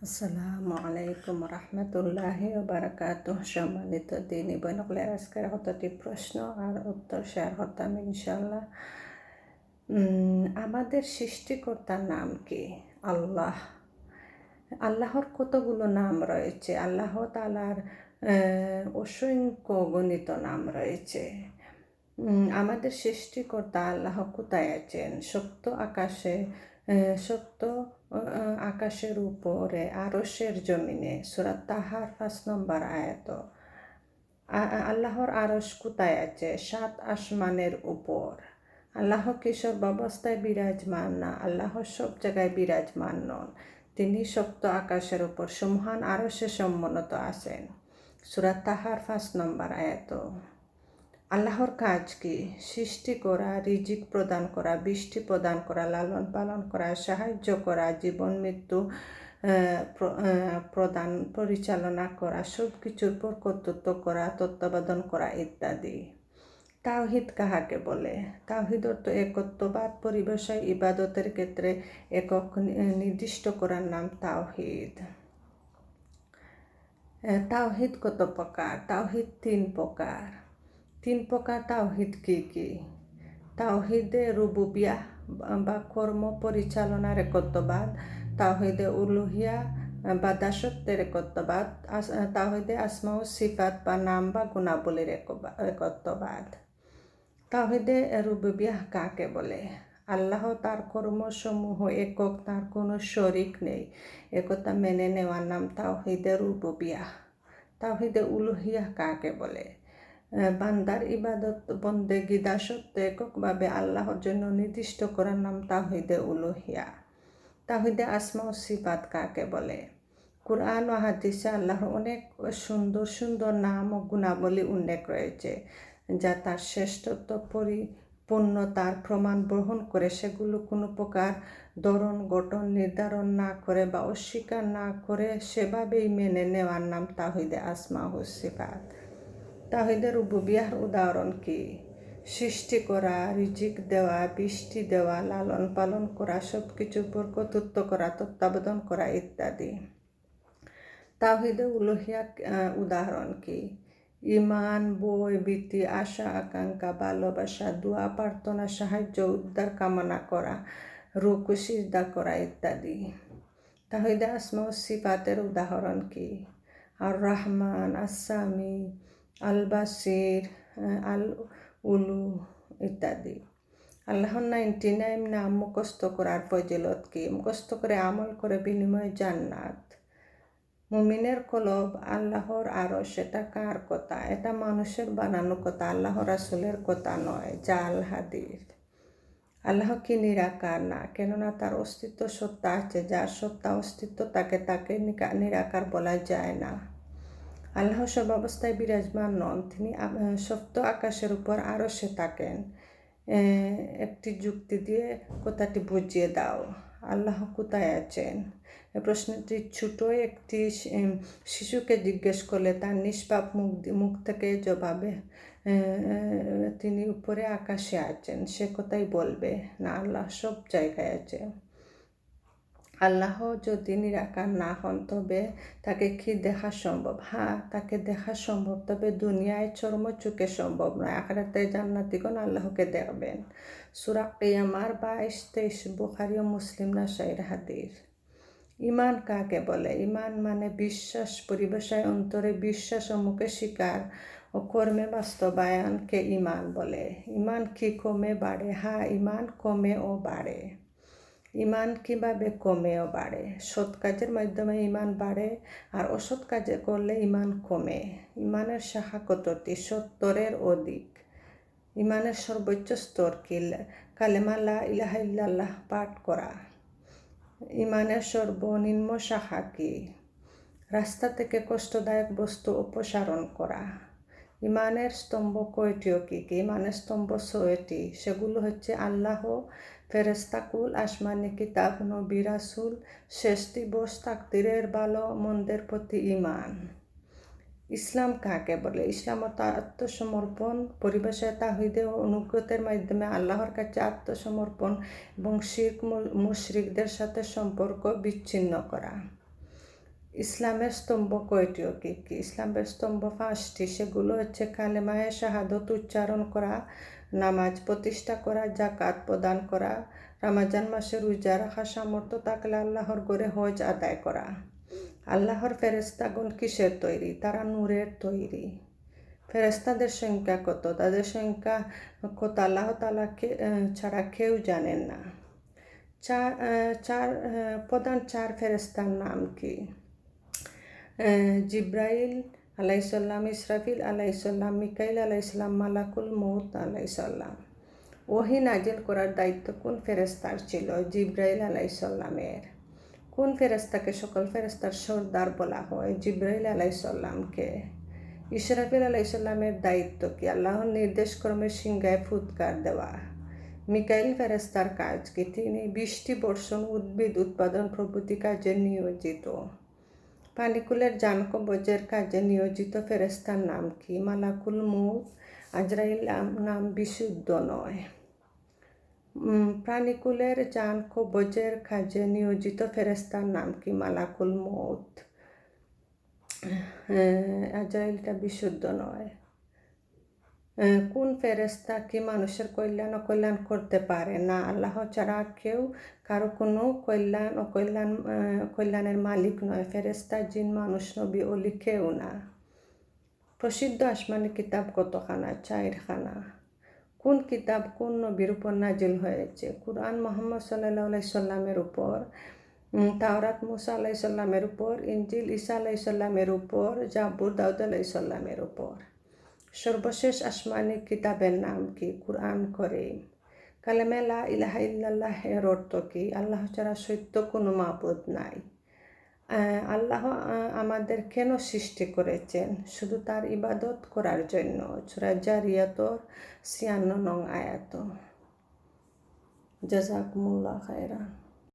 আসসালামু আলাইকুম রহমতুল্লাহি বারাকাতুহ। সম্মানিত দিনী বোনগুলোর আজকের কতটি প্রশ্ন আর উত্তর শেয়ার করতাম ইনশাল্লাহ। আমাদের সৃষ্টিকর্তার নাম কি? আল্লাহ। আল্লাহর কতগুলো নাম রয়েছে। আল্লাহ তাআলার অসংখ্য গণিত নাম রয়েছে। আমাদের সৃষ্টিকর্তা আল্লাহ কোথায় আছেন? সপ্ত আকাশে, সপ্ত আকাশের উপরে আরশের জমিনে। সূরা তাহার 5 নম্বর আয়াত। আল্লাহর আরশ কোথায় আছে? 7 আসমানের উপর। আল্লাহ কি সর্বাবস্থায় বিরাজমান না? আল্লাহ সব জায়গায় বিরাজমান নন। তিনি সপ্ত আকাশের উপর সুমহান আরশে সম্মত আছেন। সূরা তাহার 5 নম্বর আয়াত। আল্লাহর কাজ কি? সৃষ্টি করা, রিজিক প্রদান করা, বৃষ্টি প্রদান করা, লালন পালন করা, সাহায্য করা, জীবন মৃত্যু প্রদান পরিচালনা করা, সব কিছুর উপর কর্তৃত্ব করা, তত্ত্বাবধান করা ইত্যাদি। তাওহীদ কাহাকে বলে? তাওহীদ অর্থ একত্ববাদ পরিভাষায় ইবাদতের ক্ষেত্রে একক নির্দিষ্ট করার নাম তাওহীদ। তাওহীদ কত প্রকার? তাওহীদ 3 প্রকার। 3 প্রকার তাওহীদ কি কি? তাওহীদে রুবুবিয়াহ বা কর্ম পরিচালনার একত্ববাদ, তাওহীদে উলুহিয়া বা দাসত্বের একত্ববাদ, তাওহীদে আসমা ও সিফাত বা নাম বা গুণাবলীর একত্ববাদ। তাওহীদে রুবুবিয়াহ কাকে বলে? আল্লাহ তার কর্মসমূহ একক, তার কোনো শরিক নেই, একথা মেনে নেওয়ার নাম তাওহীদে রুবুবিয়াহ। তাওহীদে উলুহিয়াহ কাকে বলে? বান্দার ইবাদত বন্দেগী দাসত্ব এককভাবে আল্লাহর জন্য নির্দিষ্ট করার নাম তাওহীদে উলুহিয়া। তাওহীদে আসমা ও সিফাত কাকে বলে? কুরআন ও হাদিসে আল্লাহর অনেক সুন্দর সুন্দর নাম ও গুণাবলী উল্লেখ রয়েছে, যা তার শ্রেষ্ঠত্ব পরিপূর্ণতার প্রমাণ বহন করে। সেগুলো কোনো প্রকার ধরন গঠন নির্ধারণ না করে বা অস্বীকার না করে সেভাবেই মেনে নেওয়ার নাম তাওহীদে আসমা ও সিফাত। তাওহীদে রুবুবিয়াহর উদাহরণ কি? সৃষ্টি করা, রিজিক দেওয়া, বৃষ্টি দেওয়া, লালন পালন করা, সব কিছুর উপর কর্তৃত্ব করা, তত্ত্বাবধান করা ইত্যাদি। তাওহীদে উলুহিয়া উদাহরণ কি? ঈমান, ভয়, ভীতি, আশা আকাঙ্ক্ষা, ভালোবাসা, দোয়া প্রার্থনা, সাহায্য, উদ্ধার কামনা করা, রুকু সিজদা করা ইত্যাদি। তাওহীদে আসমা ও সিফাতের উদাহরণ কি? আর রহমান, আসামি, আল বাসির, আল উলু ইত্যাদি। আল্লাহর 99 নাম মুখস্থ করার ফজিলত কি? মুখস্থ করে আমল করে বিনিময়ে জান্নাত। মুমিনের কলব, আল্লাহর আরশ, এটা কার কথা? এটা মানুষের বানানো কথা, আল্লাহ রাসূলের কথা নয়। জাল হাদিস। আল্লাহ কি নিরাকার? না, কেননা তার অস্তিত্ব সত্তা আছে, যার সত্তা অস্তিত্ব তাকে নিরাকার বলা যায় না। আল্লাহ সব অবস্থায় বিরাজমান নন, তিনি সপ্ত আকাশের উপর আরশে থাকেন। একটি যুক্তি দিয়ে কথাটি বুঝিয়ে দাও। আল্লাহ কোথায় আছেন? এই প্রশ্নটি ছোট একটি শিশুকে জিজ্ঞেস করলে তার নিষ্পাপ মুখ থেকে জবাবে তিনি উপরে আকাশে আছেন, সে কথাই বলবে না আল্লাহ সব জায়গায় আছেন। আল্লাহ যদি নিরাকার না হন তবে তাকে কি দেখা সম্ভব? হ্যাঁ, তাকে দেখা সম্ভব, তবে দুনিয়ায় চর্মচোখে সম্ভব নয়। আখিরাতে জান্নাতীগণ আল্লাহকে দেখবেন। সূরা কিয়ামার 22-23, বুখারী ও মুসলিম নাসাইর হাদিস। ঈমান কাকে বলে? ঈমান মানে বিশ্বাস, পরিভাষায় অন্তরে বিশ্বাস ও মুখে স্বীকার ও কর্মে বাস্তবায়নকে ঈমান বলে। ঈমান কি কমে বাড়ে? হ্যাঁ, ঈমান কমে ও বাড়ে। ঈমান কিভাবে কমে ও বাড়ে? সৎ কাজের মাধ্যমে ঈমান বাড়ে আর অসৎ কাজে করলে ঈমান কমে। ঈমানের শাখা কতটি? 70-এর অধিক। ঈমানের সর্বোচ্চ স্তর কি? কালেমা লা ইলাহা ইল্লাল্লাহ পাঠ করা। ঈমানের সর্বনিম্ন শাখা কি? রাস্তা থেকে কষ্টদায়ক বস্তু অপসারণ করা। ঈমানের স্তম্ভ কয়টি ও কি কি? ঈমানের স্তম্ভ 6টি। সেগুলো হচ্ছে আল্লাহ, ফেরেশতাকুল, আসমানি কিতাব, নবী, রাসূল, শেষ দিবস, তাকদীরের ভালো মন্দের প্রতি ঈমান। ইসলাম কাকে বলে? ইসলাম অর্থ আত্মসমর্পণ, পরিভাষায় তাওহীদে অনুগতের মাধ্যমে আল্লাহর কাছে আত্মসমর্পণ এবং শিরক মুশরিকদের সাথে সম্পর্ক বিচ্ছিন্ন করা। ইসলামের স্তম্ভ কয়টি ও কী কী? ইসলামের স্তম্ভ 5টি, সেগুলো হচ্ছে কালেমায়ে শাহাদত উচ্চারণ করা, নামাজ প্রতিষ্ঠা করা, জাকাত প্রদান করা, রমজান মাসে রোজা রাখা, সামর্থ্য থাকলে আল্লাহর ঘরে হজ আদায় করা। আল্লাহর ফেরেশতাগণ কিসের তৈরি? তারা নূরের তৈরি। ফেরেশতাদের সংখ্যা কত? তাদের সংখ্যা কত আল্লাহ তাআলা ছাড়া কেউ জানেন না। প্রধান 4 ফেরেশতার নাম কি? জিব্রাইল আলাইহিসসালাম, ইসরাফিল আলাইহিসসালাম, মিকাইল আলাইহিসসালাম, মালাকুল মউত আলাইহিসসালাম। ওহী নাজিল করার দায়িত্ব কোন ফেরেশতার ছিল? জিব্রাইল আলাইহিসসালামের। কোন ফেরেশতাকে সকল ফেরেশতার সর্দার বলা হয়? জিব্রাইল আলাইহিসসালামকে। ইসরাফিল আলাইহিসসালামের দায়িত্ব কি? আল্লাহর নির্দেশক্রমে সিংহায় ফুৎকার দেওয়া। মিকাইল ফেরেশতার কাজ কি? তিনি বৃষ্টি বর্ষণ, উদ্ভিদ উৎপাদন প্রভৃতি কাজে নিয়োজিত। পানিকুলের জান কবজের কাজে নিয়োজিত ফেরেশতার নাম কি? মালাকুল মউত। আজরাইল নাম বিশুদ্ধ নয়। প্রাণীকুলের জান কবজের কাজে নিয়োজিত ফেরেশতার নাম কি? মালাকুল মউত। আজরাইলটা বিশুদ্ধ নয়। কোন ফেরেশতা কি মানুষের কল্যাণ ও কল্যাণ করতে পারে না? আল্লাহ ছাড়া কেউ কারো কোনো কল্যাণের মালিক নয়। ফেরেশতা, জিন, মানুষ, নবী, ওলি কেউ না। প্রসিদ্ধ আসমানি কিতাব কতখানা? 4খানা। কোন কিতাব কোন নবীর উপর নাজিল হয়েছে? কুরআন মুহাম্মদ সাল্লাল্লাহু আলাইহি সাল্লামের উপর, তাওরাত মুসা আলাইহিস সালামের উপর, ইনজিল ঈসা আলাইহিস সালামের উপর, জাবুর দাউদ আলাইহিস সালামের উপর। সর্বশেষ আসমানি কিতাবের নাম কি? কুরআন করিম। কালেমা লা ইলাহা ইল্লাল্লাহ এর অর্থ কি? আল্লাহ ছাড়া সত্য কোনো মাবুদ নাই। আল্লাহ আমাদের কেন সৃষ্টি করেছেন? শুধু তার ইবাদত করার জন্য। সূরা জারিয়াতর 96 নং আয়াত। জাযাকুমুল্লাহ খায়রান।